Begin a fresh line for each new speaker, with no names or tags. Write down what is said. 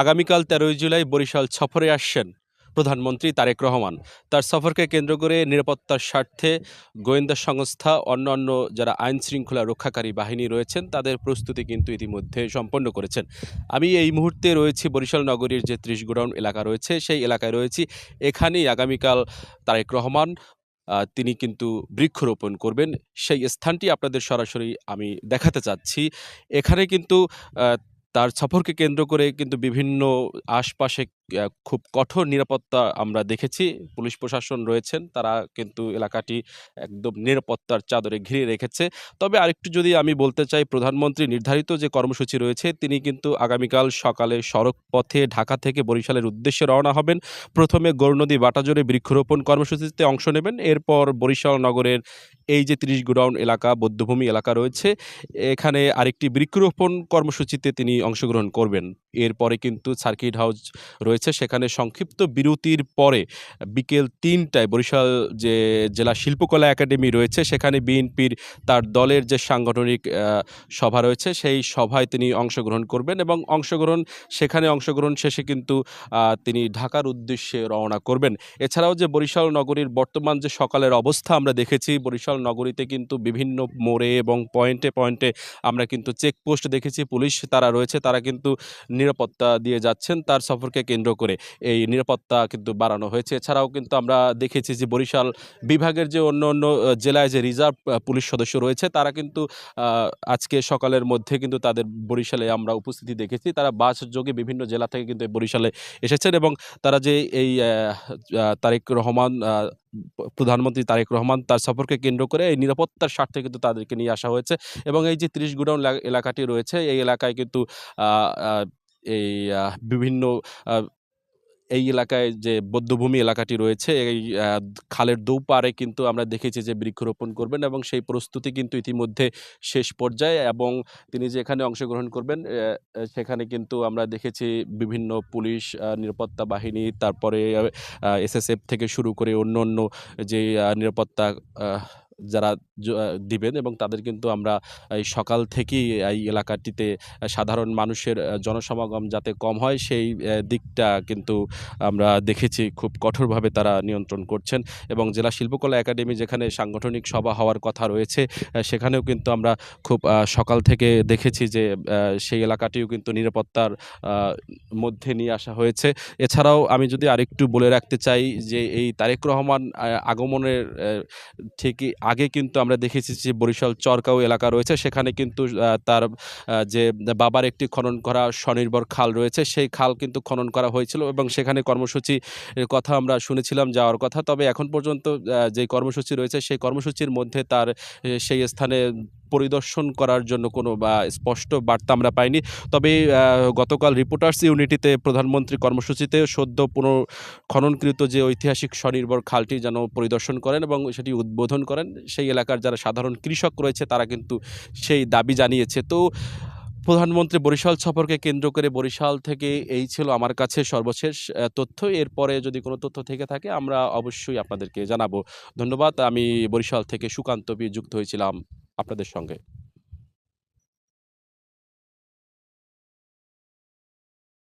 আগামীকাল ১৩ই জুলাই বরিশাল সফরে আসছেন প্রধানমন্ত্রী তারেক রহমান। তার সফরকে কেন্দ্র করে নিরাপত্তার স্বার্থে গোয়েন্দা সংস্থা, অন্যান্য যারা আইন শৃঙ্খলা রক্ষাকারী বাহিনী রয়েছেন তাদের প্রস্তুতি কিন্তু ইতিমধ্যে সম্পন্ন করেছেন। আমি এই মুহূর্তে রয়েছি বরিশাল নগরীর যে ৩০ গোডাউন এলাকা রয়েছে সেই এলাকায় রয়েছি। এখানেই আগামীকাল তারেক রহমান তিনি কিন্তু বৃক্ষরোপণ করবেন। সেই স্থানটি আপনাদের সরাসরি আমি দেখাতে চাচ্ছি। এখানে কিন্তু আ তার সফরকে কেন্দ্র করে কিন্তু বিভিন্ন আশপাশে খুব কঠোর নিরাপত্তা আমরা দেখেছি। পুলিশ প্রশাসন রয়েছেন, তারা কিন্তু এলাকাটি একদম নিরাপত্তার চাদরে ঘিরে রেখেছে। তবে আরেকটু যদি আমি বলতে চাই, প্রধানমন্ত্রী নির্ধারিত যে কর্মসূচি রয়েছে, তিনি কিন্তু আগামীকাল সকালে সড়ক পথে ঢাকা থেকে বরিশালের উদ্দেশ্যে রওনা হবেন। প্রথমে গৌরনদী বাটাজোরে বৃক্ষরোপণ কর্মসূচিতে অংশ নেবেন। এরপর বরিশাল নগরের এই যে ৩০ গোডাউন এলাকা, বধ্যভূমি এলাকা রয়েছে, এখানে আরেকটি বৃক্ষরোপণ কর্মসূচিতে তিনি অংশগ্রহণ করবেন। এরপরে কিন্তু সার্কিট হাউস রয়েছে, সেখানে সংক্ষিপ্ত বিরতির পরে বিকেল ৩টায় বরিশাল যে জেলা শিল্পকলা একাডেমি রয়েছে, সেখানে বিএনপির তার দলের যে সাংগঠনিক সভা রয়েছে, সেই সভায় তিনি অংশগ্রহণ করবেন এবং সেখানে অংশগ্রহণ শেষে কিন্তু তিনি ঢাকার উদ্দেশ্যে রওনা করবেন। এছাড়াও যে বরিশাল নগরীর বর্তমান যে সকালের অবস্থা আমরা দেখেছি, বরিশাল নগরীতে কিন্তু বিভিন্ন মোড়ে এবং পয়েন্টে পয়েন্টে আমরা কিন্তু চেকপোস্ট দেখেছি, পুলিশ তারা রয়েছে, তারা কিন্তু নিরাপত্তা দিয়ে যাচ্ছেন। তার সফরকে কেন্দ্র করে এই নিরাপত্তা কিন্তু বাড়ানো হয়েছে। এছাড়াও কিন্তু আমরা দেখেছি যে বরিশাল বিভাগের যে অন্য জেলায় যে রিজার্ভ পুলিশ সদস্য রয়েছে, তারা কিন্তু আজকে সকালের মধ্যে কিন্তু তাদের বরিশালে আমরা উপস্থিতি দেখেছি। তারা বাস যোগে বিভিন্ন জেলা থেকে কিন্তু বরিশালে এসেছেন এবং তারা যে এই তারেক রহমান প্রধানমন্ত্রী তারেক রহমান তার সফরকে কেন্দ্র করে এই নিরাপত্তার স্বার্থে কিন্তু তাদেরকে নিয়ে আসা হয়েছে এবং এই যে ৩০ গোডাউন এলাকাটি রয়েছে, এই এলাকায় কিন্তু আ আ এই বিভিন্ন আ এই এলাকায় যে বধ্যভূমি এলাকাটি রয়েছে, এই খালের দুপাড়ে কিন্তু আমরা দেখেছি যে বৃক্ষরোপণ করবেন এবং সেই প্রস্তুতি কিন্তু ইতিমধ্যে শেষ পর্যায়ে এবং তিনি যে এখানে অংশগ্রহণ করবেন, সেখানে কিন্তু আমরা দেখেছি বিভিন্ন পুলিশ, নিরাপত্তা বাহিনী, তারপরে এসএসএফ থেকে শুরু করে অন্য যে নিরাপত্তা আহ যারা দিবেন এবং তাদের কিন্তু আমরা এই সকাল থেকেই এই এলাকাটিতে সাধারণ মানুষের জনসমাগম যাতে কম হয় সেই দিকটা কিন্তু আমরা দেখেছি খুব কঠোরভাবে তারা নিয়ন্ত্রণ করছেন এবং জেলা শিল্পকলা একাডেমি যেখানে সাংগঠনিক সভা হওয়ার কথা রয়েছে, সেখানেও কিন্তু আমরা খুব সকাল থেকে দেখেছি যে সেই এলাকাটিও কিন্তু নিরাপত্তার মধ্যে নিয়ে আসা হয়েছে। এছাড়াও আমি যদি আরেকটু বলে রাখতে চাই যে এই তারেক রহমান আগমনের ঠিকই আগে কিন্তু আমরা দেখেছি যে বরিশাল চরকাও এলাকা রয়েছে, সেখানে কিন্তু তার যে বাবার একটি খনন করা স্বনির্ভর খাল রয়েছে, সেই খাল কিন্তু খনন করা হয়েছিল এবং সেখানে কর্মসূচির কথা আমরা শুনেছিলাম যাওয়ার কথা। তবে এখন পর্যন্ত যে কর্মসূচি রয়েছে সেই কর্মসূচির মধ্যে তার সেই স্থানে পরিদর্শন করার জন্য কোনো স্পষ্ট বার্তা আমরা পাইনি। তবে গতকাল রিপোর্টার্স ইউনিটিতে প্রধানমন্ত্রী কর্মসূচিতে সদ্য খননকৃত যে ঐতিহাসিক স্বনির্ভর খালটি যেন পরিদর্শন করেন এবং সেটি উদ্বোধন করেন। সেই এলাকার যারা সাধারণ কৃষক রয়েছে তারা কিন্তু সেই দাবি জানিয়েছে। তো প্রধানমন্ত্রী বরিশাল সফরকে কেন্দ্র করে বরিশাল থেকে এই ছিল আমার কাছে সর্বশেষ তথ্য। এরপরে যদি কোনো তথ্য থেকে থাকে আমরা অবশ্যই আপনাদেরকে জানাবো। ধন্যবাদ। আমি বরিশাল থেকে সুকান্ত যুক্ত হয়েছিলাম আপনাদের সঙ্গে।